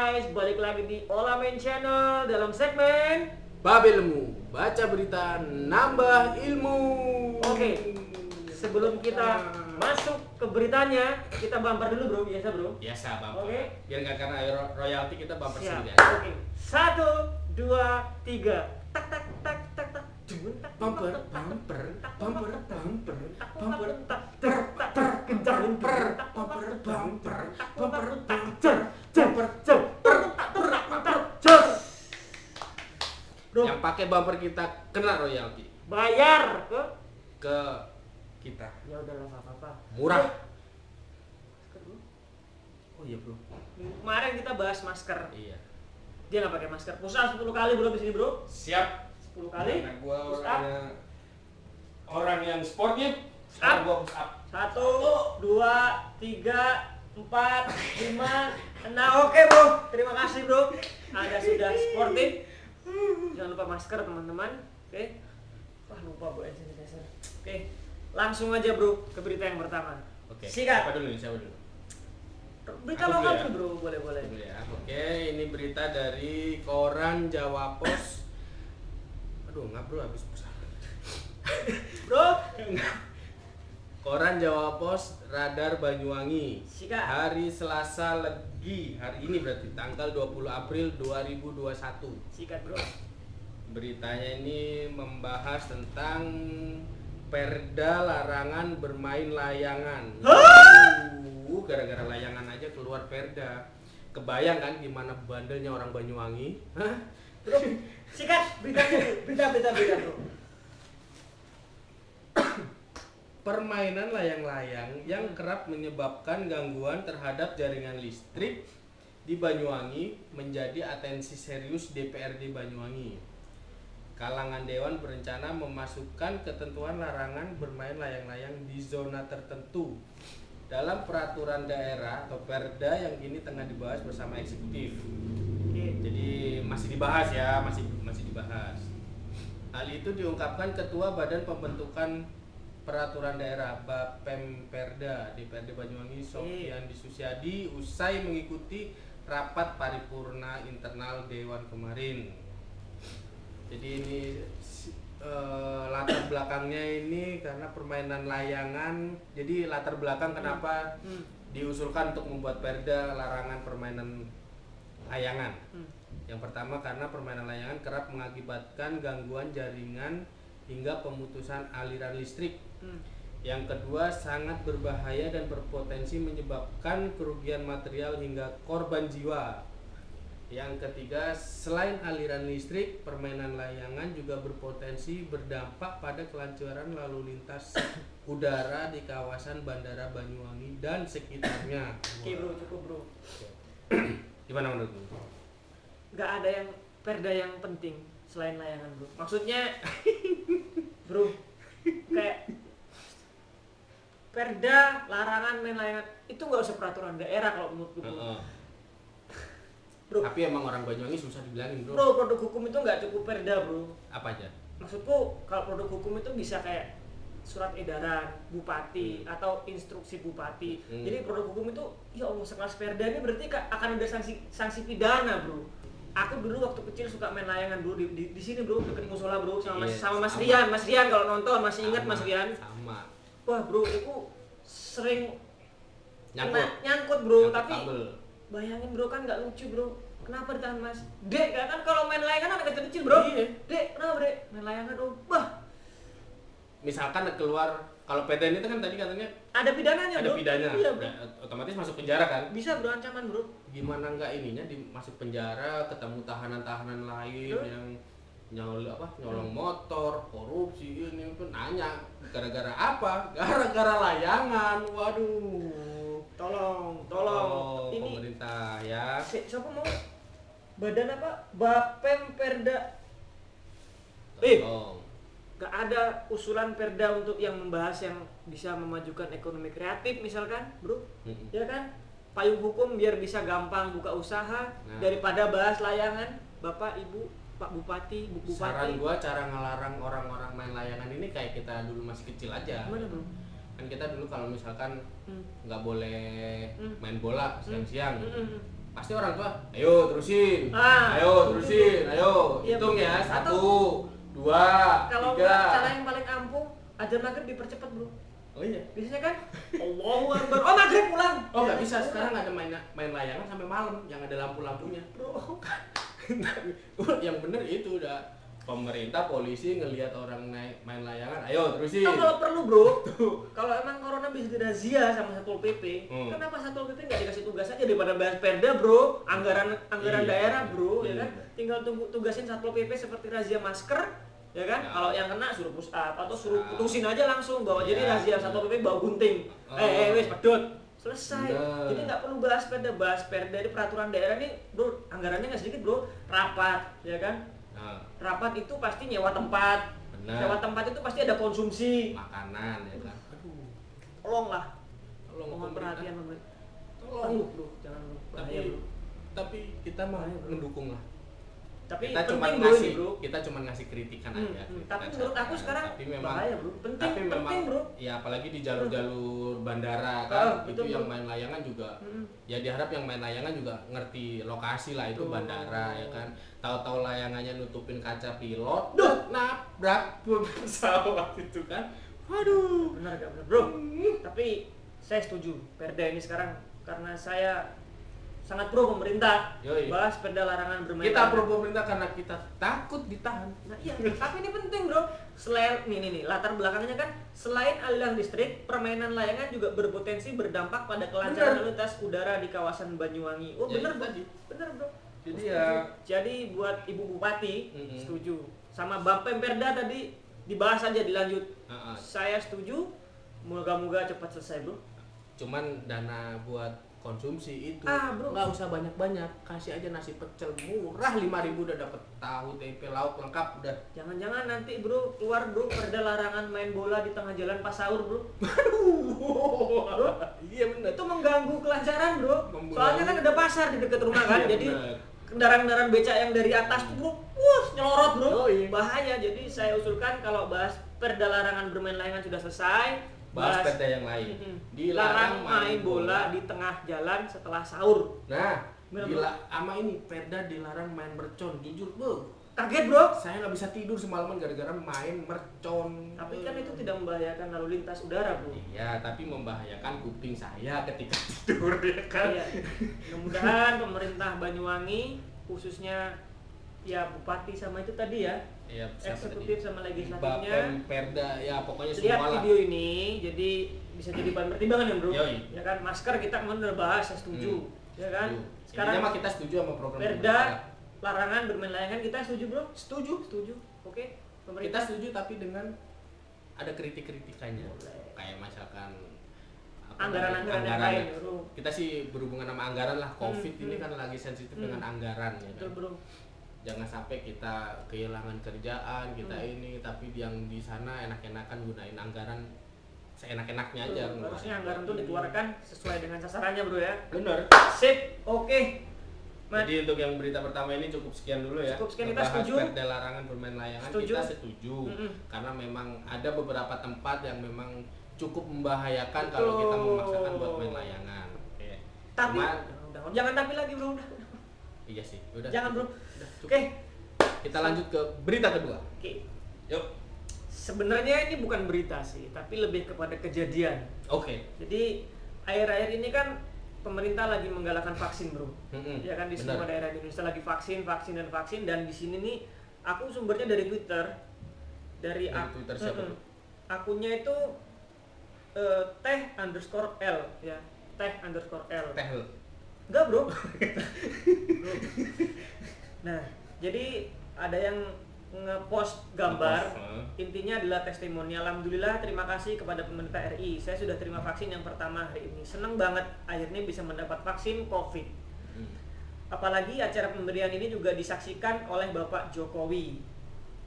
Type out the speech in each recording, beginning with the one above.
guys, balik lagi di Olamen Channel dalam segmen Babelmu, baca berita, nambah ilmu. Oke, sebelum kita masuk ke beritanya, kita bumper dulu bro, biasa bro. Biasa bumper. Oke. Biar nggak kena royalti kita bumper Siap. sendiri aja. Oke, 1, 2, 3. Tak tak tak tak tak. Bumper, bumper, bumper, bumper, bumper, tak tak tak tak. Kencang bumper, bumper, bumper, bumper, Bro, yang pakai bumper kita kena royalti bayar ke kita. Ya udahlah nggak apa-apa. Murah. Oh iya bro. Kemarin kita bahas masker. Iya. Dia nggak pakai masker. Push up 10 kali bro di sini bro. Siap. 10 kali. Karena gua Push up. orang yang sportif. Up. Sekarang gua push up. 1, 2, 3, 4, 5, 6. Oke bro, terima kasih bro. Anda sudah sportif. Jangan lupa masker teman-teman. Oke. Wah lupa bawa hand sanitizer. Oke. Langsung aja bro ke berita yang pertama. Oke. Sikat. Siapa dulu nih? Siapa dulu? Berita Aku dulu lokal ya? tuh bro, boleh-boleh. Dulu ya. Oke, ini berita dari koran Jawa Pos. Aduh, nggak bro, habis pesan. Bro, Koran Jawa Pos, Radar Banyuwangi. sikat. Hari Selasa Legi, hari ini berarti tanggal 20 April 2021. Sikat bro. Beritanya ini membahas tentang perda larangan bermain layangan. Gara-gara layangan aja keluar perda. Kebayang kan gimana bandelnya orang Banyuwangi? Hah? Bro, sikat beritanya. Berita bro. Permainan layang-layang yang kerap menyebabkan gangguan terhadap jaringan listrik di Banyuwangi menjadi atensi serius DPRD Banyuwangi. Kalangan dewan berencana memasukkan ketentuan larangan bermain layang-layang di zona tertentu dalam peraturan daerah atau perda yang kini tengah dibahas bersama eksekutif. Oke. Jadi masih dibahas ya, masih dibahas. Hal itu diungkapkan Ketua Badan Pembentukan Peraturan Daerah Bapemperda DPRD Banyuwangi Sofyan Disusyadi usai mengikuti rapat paripurna internal Dewan kemarin. Jadi ini latar belakangnya ini karena permainan layangan. Jadi latar belakang kenapa diusulkan untuk membuat perda larangan permainan layangan. Yang pertama karena permainan layangan kerap mengakibatkan gangguan jaringan hingga pemutusan aliran listrik. Yang kedua sangat berbahaya dan berpotensi menyebabkan kerugian material hingga korban jiwa. Yang ketiga, selain aliran listrik, permainan layangan juga berpotensi berdampak pada kelancaran lalu lintas udara di kawasan Bandara Banyuwangi dan sekitarnya. Oke bro, cukup bro. Gimana menurutmu? Nggak ada yang perda yang penting selain layangan bro. Maksudnya bro, kayak perda larangan main layangan itu nggak usah peraturan daerah kalau menurutku bro. Bro, tapi emang orang Banyuwangi susah dibilangin bro. Bro, produk hukum itu nggak cukup perda bro. Apa aja? Maksudku kalau produk hukum itu bisa kayak surat edaran bupati atau instruksi bupati. Jadi produk hukum itu ya Allah sekelas perda ini berarti akan ada sanksi pidana bro. Aku dulu waktu kecil suka main layangan bro di sini bro deket musola bro sama Mas Rian. Mas Rian kalau nonton masih ingat Mas Rian? Sama. Wah bro, itu sering nyangkut Nyangkut bro, tapi kabel. bayangin bro kan nggak lucu bro. Kenapa ditahan mas? Dek, kan kalau main layangan anak kecil bro. Iya. Dek, kenapa dek? Main layangan dong. Bah. Misalkan keluar, kalau perda itu kan tadi katanya Ada pidananya ada bro. pidana. Iya bro. Nah, otomatis masuk penjara kan? Bisa bro, ancaman bro. Gimana nggak ininya masuk penjara, ketemu tahanan-tahanan lain yang nyolong motor, korupsi ini pun nanya gara-gara apa? Gara-gara layangan. Waduh. Tolong. Ini pemerintah ya. siapa mau? Badan apa? Bapemperda. Tolong. Gak ada usulan perda untuk yang membahas yang bisa memajukan ekonomi kreatif misalkan, bro. Ya kan? Payung hukum biar bisa gampang buka usaha daripada bahas layangan. Bapak, Ibu, Pak Bupati, Bu Bupati. Saran gua cara ngelarang orang-orang main layangan ini kayak kita dulu masih kecil aja. Gimana, bro? Kan kita dulu kalau misalkan nggak boleh main bola siang-siang, pasti orang tua, ayo terusin, ayo terusin, ayo iya, hitung ya, atau 1, 2, kalau 3. cara yang paling ampuh, azan maghrib dipercepat bro. Oh iya. Biasanya kan, Allahu Akbar, oh maghrib pulang. Oh nggak bisa, sekarang ada main layangan sampai malam yang ada lampu-lampunya. Bro. Yang bener itu udah pemerintah, polisi ngelihat orang main layangan, ayo terusin. Kalau perlu bro, kalau emang corona bisa dirazia sama Satpol PP, kenapa Satpol PP nggak dikasih tugas aja daripada bahas perda bro, anggaran Iya. daerah bro, Iya. ya kan? Tinggal tunggu tugasin Satpol PP seperti razia masker, ya kan? Ya. Kalau yang kena suruh push up atau suruh putusin aja langsung bahwa jadi Ya. razia Satpol PP bawa gunting, wes pedot. Selesai. Bener. Jadi nggak perlu bahas perda di peraturan daerah nih bro, anggarannya nggak sedikit bro, rapat, ya kan? Nah, Rapat itu pasti nyewa tempat. bener. Nyewa tempat itu pasti ada konsumsi. Makanan ya kan. Aduh. Tolonglah. Tolong Mohon pemerintah. perhatian pemerintah. Tolong. Bro, jangan bahaya Tapi bro. tapi kita mah Bahaya, bro. mendukung lah. Tapi Kita cuma penting bro ngasih, ini bro. kita cuma ngasih kritikan aja. Kritikan Tapi menurut aku saran. sekarang tapi memang bahaya bro. Penting, tapi memang penting bro. ya apalagi di jalur-jalur bandara kan itu betul, yang bro. main layangan juga ya diharap yang main layangan juga ngerti lokasi lah itu bandara ya kan, tahu-tahu layangannya nutupin kaca pilot nabrak pesawat itu kan, waduh. Benar gak benar bro? Tapi saya setuju perda ini sekarang karena saya sangat pro pemerintah Yoi. bahas perda larangan bermain Kita layangan. pro pemerintah karena kita takut ditahan. Nah iya, tapi ini penting bro. Selain nih latar belakangnya kan selain aliran listrik, permainan layangan juga berpotensi berdampak pada kelancaran lalu lintas udara di kawasan Banyuwangi. Oh Ya, bener itu bro, tadi. bener bro. Jadi Setuju. ya Jadi buat Ibu Bupati Mm-mm. setuju. Sama Bapak Perda tadi dibahas aja dilanjut. Saya setuju. Moga-moga cepat selesai bro. cuman dana buat konsumsi itu Bro. nggak usah banyak-banyak, kasih aja nasi pecel murah 5.000 udah dapet tahu tempe lauk lengkap udah. Jangan-jangan nanti bro keluar bro perda larangan main bola di tengah jalan pas sahur bro. Bro, Iya bener. itu mengganggu kelancaran bro. Mengganggu. Soalnya kan ada pasar di dekat rumah kan, Iya, jadi bener. kendaraan-kendaraan becak yang dari atas tuh bro, nyelorot bro, Oh, iya. bahaya. Jadi saya usulkan kalau bahas perda larangan bermain layangan sudah selesai, Bahas perda yang lain. dilarang main bola di tengah jalan setelah sahur. Nah, Bener, sama ini perda dilarang main mercon. Jujur bu, Kaget bro. saya nggak bisa tidur semalaman gara-gara main mercon. Tapi kan itu tidak membahayakan lalu lintas udara bro. Iya, tapi membahayakan kuping saya ketika tidur ya kan. Iya. Mudah-mudahan pemerintah Banyuwangi khususnya ya bupati sama itu tadi ya, Iya, siapa eksekutif tadi? sama legislatifnya Bapem, perda, ya pokoknya lihat semua lah. video ini, jadi bisa jadi bahan pertimbangan ya bro. Yoi. Ya kan, masker kita kemarin udah bahas, saya setuju. Ya kan, Sekarang sekarang mah kita setuju sama program perda pemerintah. larangan bermain layangan kita setuju bro. Setuju. Setuju. Oke, Kita pemerintah setuju tapi dengan ada kritik-kritikannya. Boleh. Kayak misalkan apa Anggaran-anggaran yang namanya, lain bro. Kita sih berhubungan sama anggaran lah. Covid ini kan lagi sensitif dengan anggaran ya Betul kan. bro. Jangan sampai kita kehilangan kerjaan, kita ini tapi yang di sana enak-enakan gunain anggaran seenak-enaknya aja. Betul. Harusnya anggaran itu dikeluarkan sesuai dengan sasarannya bro ya. Bener. Sip, oke. Mat. Jadi untuk yang berita pertama ini cukup sekian dulu ya. Cukup sekian, kita Ngebahas setuju. perda larangan bermain layangan Setuju. kita setuju. Karena memang ada beberapa tempat yang memang cukup membahayakan kalau kita memaksakan buat main layangan. Oke. Tapi Cuman, jangan tapi lagi bro. iya sih, udah. Jangan bro. Udah, cukup. Oke. Kita lanjut ke berita kedua. Oke. Yuk. Sebenarnya ini bukan berita sih, tapi lebih kepada kejadian. Oke. Jadi akhir-akhir ini kan pemerintah lagi menggalakkan vaksin bro. Ya kan, di benar. semua daerah di Indonesia lagi vaksin dan di sini nih aku sumbernya dari Twitter. Dari Twitter siapa tuh? akunnya itu teh_l ya. teh_l. Teh. Enggak bro. Bro. Nah, jadi ada yang ngepost gambar, intinya adalah testimonial. Alhamdulillah, terima kasih kepada pemerintah RI. Saya sudah terima vaksin yang pertama hari ini. Senang banget akhirnya bisa mendapat vaksin COVID. Apalagi acara pemberian ini juga disaksikan oleh Bapak Jokowi.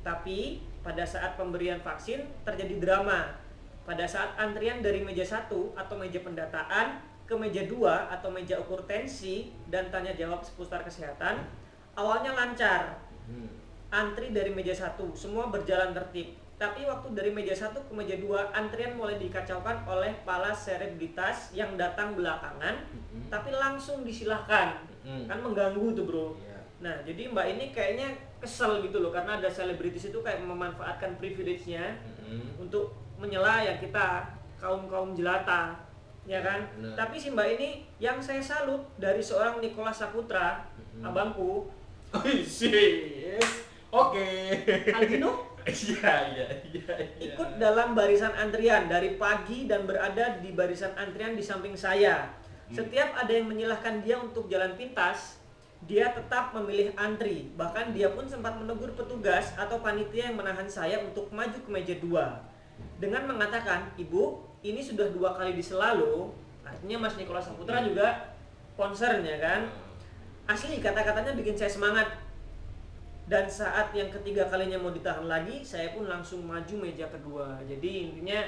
Tapi pada saat pemberian vaksin terjadi drama. Pada saat antrian dari meja 1 atau meja pendataan ke meja 2 atau meja ukur tensi dan tanya jawab seputar kesehatan, awalnya lancar. Antri dari meja 1, semua berjalan tertib. Tapi waktu dari meja 1 ke meja 2, antrian mulai dikacaukan oleh para selebritas yang datang belakangan, tapi langsung disilahkan. kan mengganggu tuh bro. Iya. Nah jadi mbak ini kayaknya kesel gitu loh karena ada selebritis itu kayak memanfaatkan privilege-nya untuk menyela ya kita kaum jelata, ya kan? Bener. Tapi si mbak ini yang saya salut dari seorang Nicholas Saputra, abangku, Oke. Aldino, Iya. ikut dalam barisan antrian dari pagi dan berada di barisan antrian di samping saya. Setiap ada yang menyilahkan dia untuk jalan pintas, dia tetap memilih antri. Bahkan dia pun sempat menegur petugas atau panitia yang menahan saya untuk maju ke meja 2 dengan mengatakan, "Ibu, ini sudah 2 kali disela loh." Artinya Mas Nicholas Saputra juga concern ya kan. Asli kata-katanya bikin saya semangat. Dan saat yang ketiga kalinya mau ditahan lagi, saya pun langsung maju meja kedua. Jadi intinya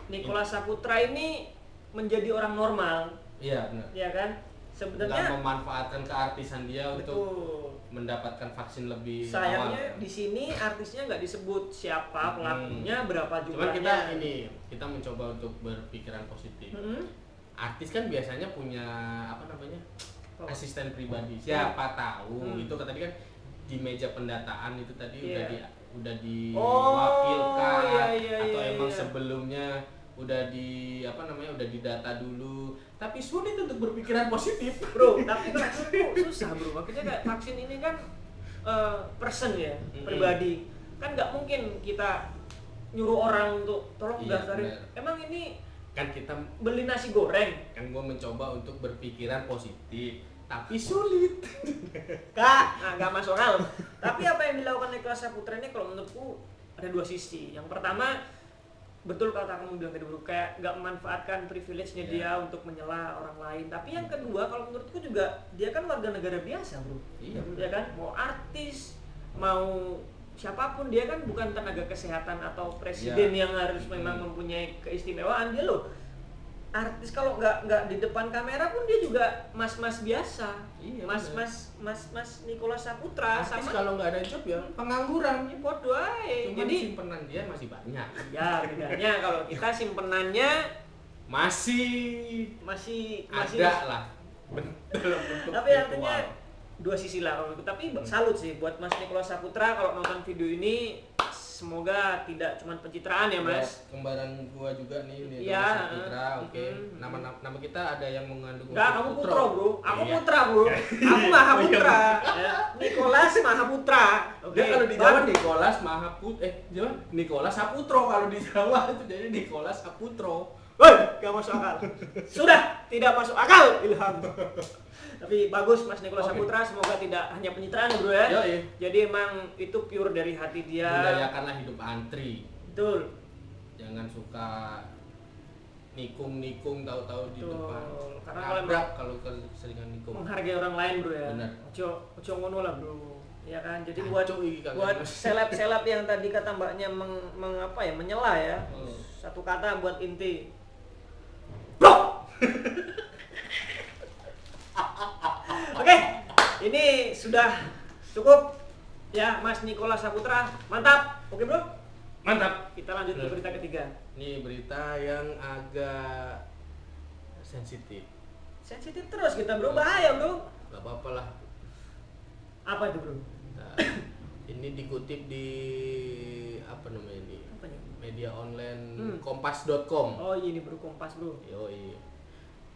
Nicholas Saputra ini menjadi orang normal. Iya benar. Ya kan? Nggak Sebenarnya memanfaatkan keartisan dia untuk betul. mendapatkan vaksin lebih Sayangnya awal. di sini artisnya nggak disebut siapa pelakunya, berapa Cuman jumlahnya. kita mencoba untuk berpikiran positif. Mm-mm. Artis kan biasanya punya apa namanya? Oh. Asisten pribadi. Siapa tahu itu tadi kan di meja pendataan itu tadi Iya. udah diwakilkan Iya, atau iya, emang iya. sebelumnya udah udah didata dulu, tapi sulit untuk berpikiran positif. Bro, tapi kalau menurutku susah bro. Makanya kayak vaksin ini kan person ya, pribadi. Kan nggak mungkin kita nyuruh orang untuk tolong Iya, daftarin. bener. Emang ini Kan kita beli nasi goreng? gue mencoba untuk berpikiran positif, tapi sulit. Nggak masuk akal. Tapi apa yang dilakukan Nicholas Saputra ini kalau menurutku ada 2 sisi. Yang pertama, betul kata kamu bilang tadi bro, kayak nggak memanfaatkan privilege-nya dia untuk menyela orang lain. Tapi yang kedua, kalau menurutku juga dia kan warga negara biasa bro. Iya, Ya kan, mau artis, mau siapapun, dia kan bukan tenaga kesehatan atau presiden yang harus memang mempunyai keistimewaan. Dia loh artis, kalau nggak di depan kamera pun dia juga mas-mas biasa. Iya, mas Nicholas Saputra. Artis sama kalau nggak ada job ya pengangguran. ya bodoh aja. Cuman Jadi simpenan dia masih banyak. ya bedanya kalau kita simpenannya Masih ada lah. Dalam bentuk tapi artinya virtual. 2 sisi lah kalau itu. Tapi salut sih buat Mas Nicholas Saputra kalau nonton video ini. Semoga tidak cuma pencitraan ya Mas. Kembaran gua juga nih Iya, Putra, oke. Nama kita ada yang mengandung Enggak, kamu putra bro. Aku putra bro. Aku Maha Putra. Ya. Nicholas Maha Putra. Oke. Kalau di Jawa Nicholas Jawa Nicholas Saputro, kalau di Jawa itu jadi Nicholas Saputro. Woi, gak masuk akal. Sudah tidak masuk akal, Ilham. Tapi bagus Mas Nicholas Saputra, semoga tidak hanya pencitraan bro ya. Yoi. Jadi emang itu pure dari hati dia. Budayakanlah hidup antri. Betul. Jangan suka nikung tahu-tahu di Betul. depan. Karena kalau Nabrak kalau keseringan nikung. menghargai orang lain bro ya. Benar. Ojo ngono lah bro. Ya kan. Jadi Kacau buat iki kalian, buat Mas. seleb-seleb yang tadi kata mbaknya menyela ya. Satu kata buat inti. Bro. Oke, ini sudah cukup ya Mas Nicholas Saputra, mantap. Oke bro, Mantap. kita lanjut ke berita ketiga. Ini berita yang agak sensitif. Sensitif terus kita bro, bahaya bro. Gak apa-apa lah. Apa itu bro? Nah, ini dikutip di apa namanya ini? Apanya? Media online kompas.com. Oh ini bro, Kompas bro. Yoi.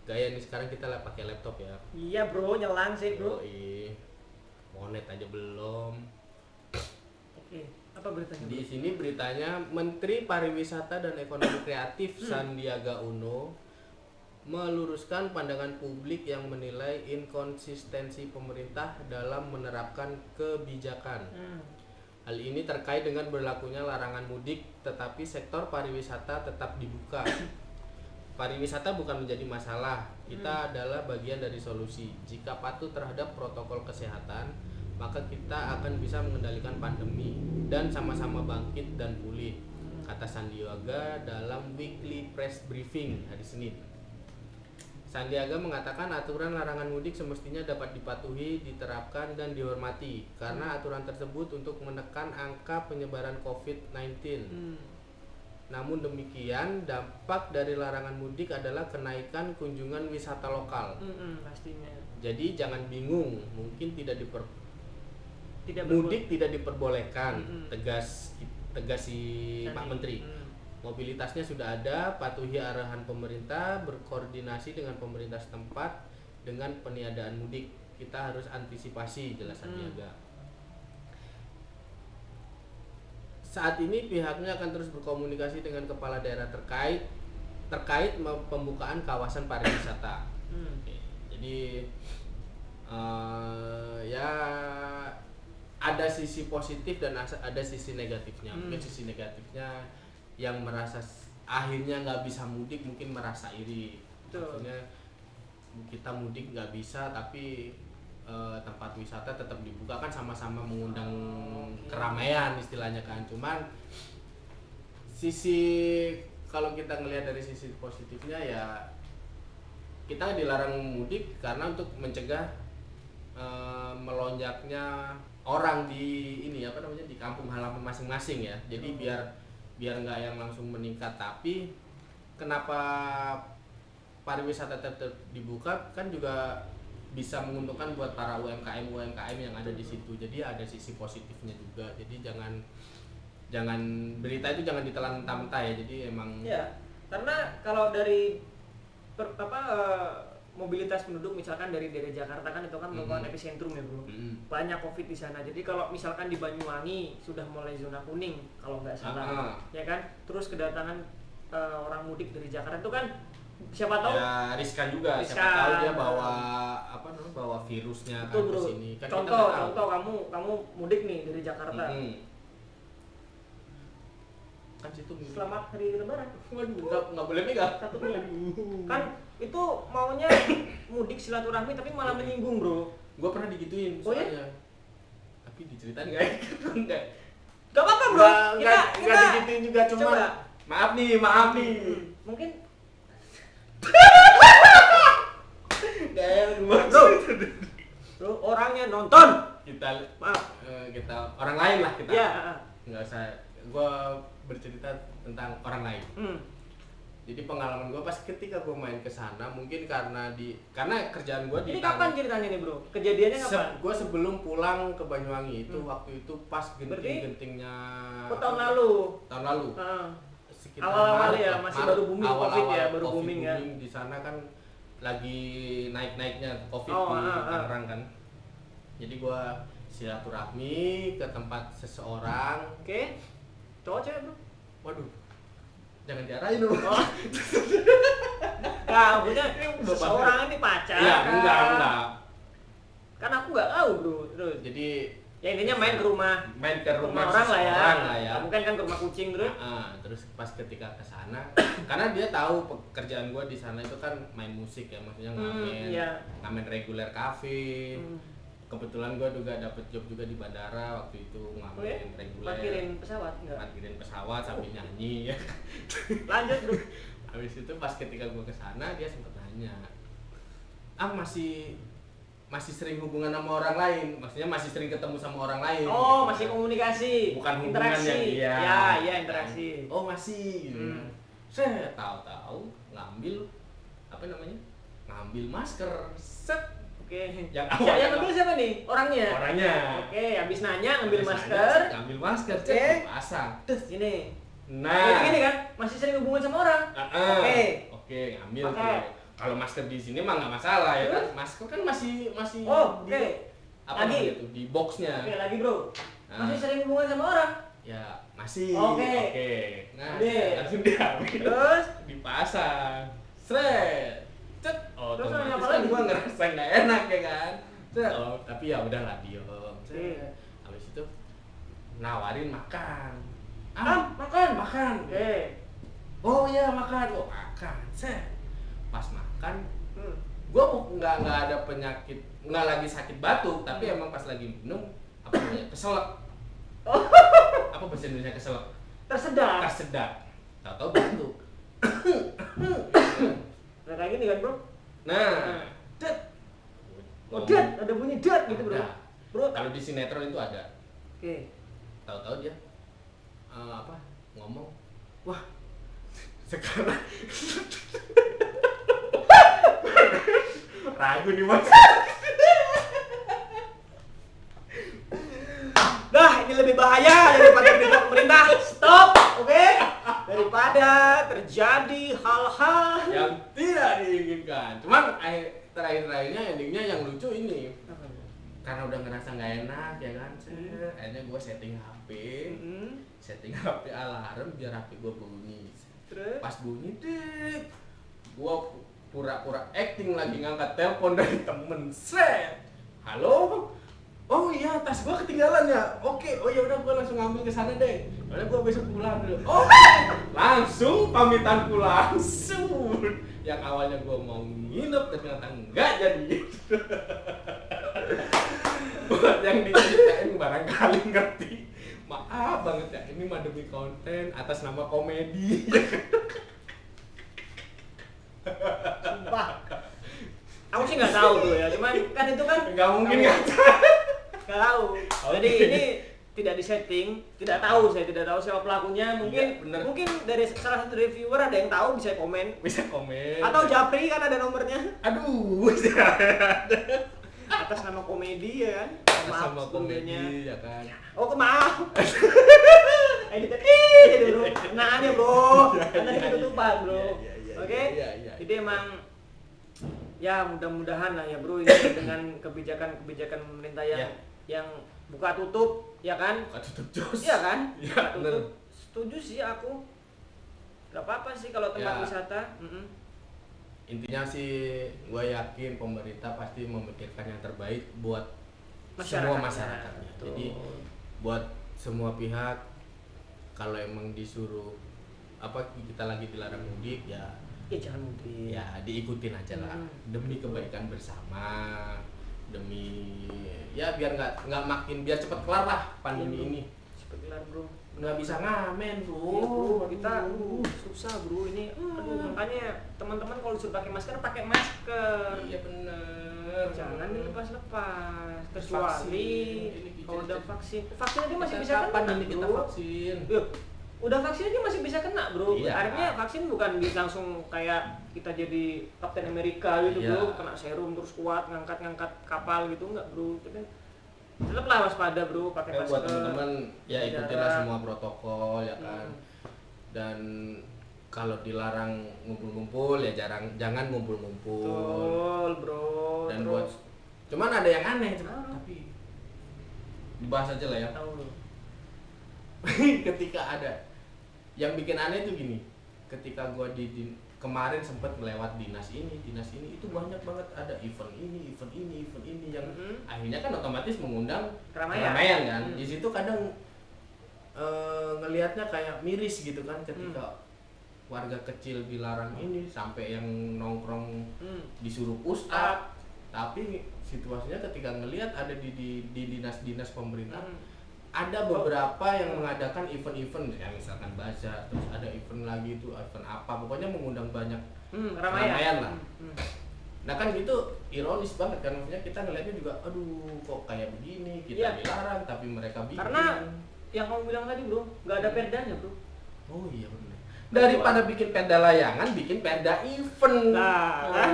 Gaya nih sekarang kita pakai laptop ya. Iya bro, nyelang sih bro. Yoi. Monet aja belum. Oke, apa beritanya? Di sini beritanya Menteri Pariwisata dan Ekonomi Kreatif Sandiaga Uno meluruskan pandangan publik yang menilai inkonsistensi pemerintah dalam menerapkan kebijakan. Hal ini terkait dengan berlakunya larangan mudik, tetapi sektor pariwisata tetap dibuka. Pariwisata bukan menjadi masalah, kita adalah bagian dari solusi. Jika patuh terhadap protokol kesehatan, maka kita akan bisa mengendalikan pandemi dan sama-sama bangkit dan pulih, kata Sandiaga dalam weekly press briefing hari Senin. Sandiaga mengatakan aturan larangan mudik semestinya dapat dipatuhi, diterapkan, dan dihormati karena aturan tersebut untuk menekan angka penyebaran COVID-19. Namun demikian, dampak dari larangan mudik adalah kenaikan kunjungan wisata lokal. Pastinya. Jadi jangan bingung, mungkin tidak mudik tidak diperbolehkan, tegas si Pak Menteri. Mobilitasnya sudah ada, patuhi arahan pemerintah, berkoordinasi dengan pemerintah setempat dengan peniadaan mudik. Kita harus antisipasi, jelas Sandiaga. Saat ini pihaknya akan terus berkomunikasi dengan kepala daerah terkait pembukaan kawasan pariwisata. Jadi ya ada sisi positif dan ada sisi negatifnya. Mungkin sisi negatifnya yang merasa akhirnya nggak bisa mudik mungkin merasa iri. Maksudnya kita mudik nggak bisa tapi tempat wisata tetap dibuka, kan sama-sama mengundang keramaian istilahnya kan. Cuman kalau kita ngelihat dari sisi positifnya ya kita dilarang mudik karena untuk mencegah melonjaknya orang di di kampung halaman masing-masing ya. Jadi biar nggak yang langsung meningkat, tapi kenapa pariwisata tetap dibuka kan juga bisa menguntungkan buat para UMKM yang ada di situ. Jadi ada sisi positifnya juga. Jadi jangan berita itu jangan ditelan mentah-mentah ya. Jadi emang ya, karena kalau dari mobilitas penduduk misalkan dari daerah Jakarta kan itu kan merupakan epicentrum ya bro. Banyak COVID di sana. Jadi kalau misalkan di Banyuwangi sudah mulai zona kuning kalau nggak salah, ya kan. Terus kedatangan orang mudik dari Jakarta itu kan siapa tahu ya riskan juga. Siapa tahu dia bawa virusnya kan ke sini. Kan contoh kamu mudik nih dari Jakarta. Kan situ selamat hari lebaran. Waduh, nggak boleh megang. Kan itu maunya mudik silaturahmi tapi malah menyinggung bro. Gua pernah digituin soalnya. Tapi diceritain enggak? Gak apa-apa bro. Kita digituin juga, cuma maaf nih. Mungkin bro orangnya nonton. Kita orang lain lah kita. Ya. Nggak usah. Gua bercerita tentang orang lain. Jadi pengalaman gue pas ketika gue main ke sana mungkin karena kerjaan gue di. Ini kapan ceritanya nih bro? Kejadiannya kapan? Gue sebelum pulang ke Banyuwangi itu waktu itu pas genting-gentingnya. Tahun lalu. Awal-awal ya masih baru booming COVID ya, baru booming ya. Di sana kan lagi naik-naiknya COVID di Tangerang kan. Jadi gue silaturahmi ke tempat seseorang. Oke. Cowok cewek bro? Waduh, jangan diarahin dulu. Nah, maksudnya seseorang ini pacar. Ya, enggak. Kan aku nggak tahu bro. Terus. Jadi ya intinya main ke rumah orang lah ya. Mungkin kan ke rumah kucing terus. Terus pas ketika ke sana, karena dia tahu pekerjaan gue di sana itu kan main musik ya, maksudnya ngamen reguler kafe. Kebetulan gue juga dapet job juga di bandara waktu itu ngamen reguler. Parkirin pesawat enggak? Parkirin pesawat sambil nyanyi ya. Lanjut bro. Habis itu pas ketika gue kesana dia sempat nanya, masih sering hubungan sama orang lain, maksudnya masih sering ketemu sama orang lain. Oh, masih komunikasi. Bukan interaksi. Hubungan yang iya interaksi. Oh masih. Gitu. Saya tahu ngambil ngambil masker. Set. Oke. Yang ngambil siapa nih? Orangnya. Oke, habis nanya ngambil masker. Ngambil masker, pasang. Terus ini. Nah. Gini kan, masih sering hubungan sama orang. Oke, ngambil tuh. Kalau masker di sini mah nggak masalah ya kan. Masker kan masih lagi di boxnya. Oke, lagi bro. Masih sering hubungan sama orang? Ya, masih. Oke. Nah, langsung diambil. Terus dipasang. Sret. Cet. Terus apa lagi? Gua ngerasa nggak enak ya kan. Tapi ya udahlah diem. Habis itu nawarin makan. Makan. Oh iya makan. Makan. Set. Pas makan, gue nggak ada penyakit, nggak lagi sakit batuk, tapi emang pas lagi minum keselak. Apa bahasa Indonesia keselak? Tersedak. Tahu batuk. Nah kayak gini kan bro? Nah, ada bunyi dat gitu bro. Kalau di sinetron itu ada. Oke. Tahu dia ngomong, wah Sekarang ragu nih Mas. Nah, ini lebih bahaya daripada berita pemerintah. Stop, oke? Daripada terjadi hal-hal Yang tidak diinginkan. Cuman terakhir-terakhirnya endingnya yang lucu ini. Karena udah ngerasa nggak enak ya kan, akhirnya gue setting HP alarm biar HP gue bunyi. Terus? Pas bunyi dik, gue pura-pura acting lagi ngangkat telepon dari temen. Set, halo, oh iya tas gue ketinggalan ya, oke, oh ya udah gue langsung ngambil ke sana deh, karena gue besok pulang dulu. Oh, langsung pamitan pulang. Yang awalnya gue mau nginep ternyata enggak jadi. Buat yang diceritain barangkali ngerti, maaf banget ya, ini mah demi konten atas nama komedi. Sumpah. Aku sih nggak tahu tuh ya, cuman kan itu kan Nggak mungkin nggak tahu. Jadi Oke. ini tidak disetting, tidak tahu, saya tidak tahu siapa pelakunya. Mungkin Iya, bener. mungkin dari salah satu reviewer ada yang tahu, bisa komen. Bisa komen. Atau Japri kan ada nomornya. Aduh, Atas nama komedi ya kan. sama sebelumnya. komedi ya kan. Oh, maaf. Jadi dulu. Nah, aja, Bro. Kan tadi ketutupan, Bro. Iya, Oke? iya. Jadi emang ya mudah-mudahan lah ya, Bro, ini dengan kebijakan pemerintah Ya. yang buka tutup, ya kan? Buka tutup jos. Iya kan? Iya, Buka bener. tutup. Setuju sih aku. Gak apa-apa sih kalau tempat Ya. wisata. Intinya sih gue yakin pemerintah pasti memikirkan yang terbaik buat semua masyarakatnya. Betul. Jadi buat semua pihak, kalau emang disuruh kita lagi dilarang mudik ya jangan mudik. ya diikutin aja lah, demi kebaikan bersama, demi ya biar nggak makin, biar cepet kelar lah pandemi Iya, bro. ini. Cepet kelar, Bro. Nggak bisa ngamen bro. Iya, bro, kita susah, Bro, ini. Aduh, makanya teman-teman kalau disuruh pakai masker, Iya bener. jangan dilepas-lepas, kecuali Vaksin. Ini kalau udah vaksin. vaksin aja masih bisa Kapan kena, ini kita Bro. vaksin? Yuk, udah vaksin aja masih bisa kena, Bro. Iya. Akhirnya vaksin bukan langsung kayak kita jadi Kapten Amerika gitu, Iya. Bro, kena serum terus kuat ngangkat kapal gitu, enggak, Bro. Tapi tetaplah waspada, Bro, pakai masker. Buat teman-teman ya ikutinlah jarak. semua protokol ya kan. Dan kalau dilarang ngumpul-ngumpul ya jangan ngumpul-ngumpul. Betul, Bro. Dan Terus buat cuman ada yang aneh Ah. tapi dibahas aja lah ya. tahu lu. Ketika ada yang bikin aneh tuh gini, ketika gua kemarin sempat melewat dinas ini itu banyak banget ada event ini yang akhirnya kan otomatis mengundang keramaian kan. Di situ kadang ngelihatnya kayak miris gitu kan, ketika warga kecil dilarang ini sampai yang nongkrong disuruh push up. Tapi situasinya ketika ngelihat ada di dinas-dinas pemerintah ada beberapa yang mengadakan event-event ya, misalkan bazar, terus ada event lagi itu event apa, pokoknya mengundang banyak keramaian lah. Nah kan gitu ironis banget kan, maksudnya kita ngelihatnya juga aduh kok kayak begini, kita Iya. dilarang tapi mereka bikin. Karena yang kamu bilang tadi, Bro, nggak ada perdanya, Bro. Oh iya benar. Daripada bikin perda layangan, bikin perda event. Nah, kan?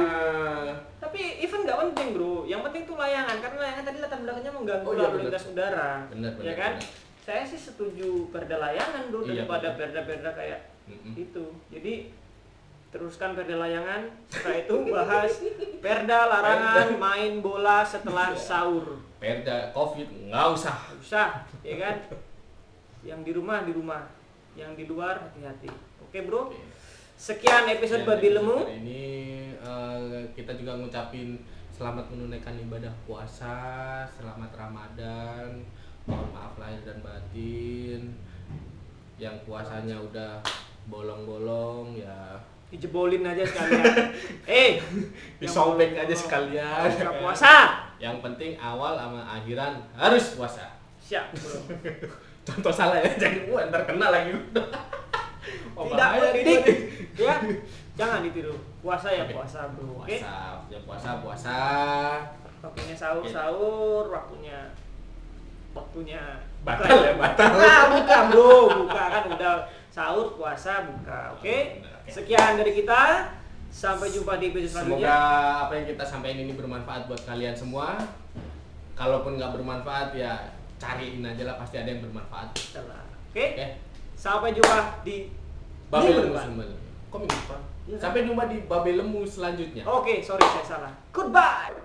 Tapi event nggak penting, Bro. Yang penting tuh layangan, karena layangan tadi latar belakangnya mengganggu Oh, iya, lalu lintas udara. Bener, Ya kan? Saya sih setuju perda layangan, Bro, Iya, daripada bener. perda-perda kayak itu. Jadi teruskan perda layangan, setelah itu bahas perda larangan main bola setelah sahur. Perda COVID nggak usah. Usah, ya kan? Yang di rumah, yang di luar hati-hati. Oke, Bro. Sekian episode Babi Lemu. Hari ini kita juga ngucapin selamat menunaikan ibadah puasa, selamat Ramadan. Mohon maaf lahir dan batin. Yang puasanya udah bolong-bolong ya Dijebolin aja sekalian. disobek yang aja sekalian. Buka puasa. Yang penting awal sama akhiran harus puasa. Siap, Bro. Contoh salah ya, jangan ntar kena lagi. Oh, Tidak bahaya nih, mendidik. nih. Ya, jangan ditiru. Puasa ya Oke. puasa, Bro. Oke. Puasa, ya puasa. Waktunya sahur, waktunya Batal ya, batal. buka, Bro. Buka kan udah sahur, puasa, buka. Oke. Benar. Sekian dari kita. Sampai jumpa di episode selanjutnya. Semoga apa yang kita sampaikan ini bermanfaat buat kalian semua. Kalaupun nggak bermanfaat ya cariin aja lah, pasti ada yang bermanfaat. Oke. Sampai jumpa di Babel Lemu. Kok minggu depan? Ya, Sampai jumpa di Babel Lemu selanjutnya. Oke, sorry saya salah. Goodbye.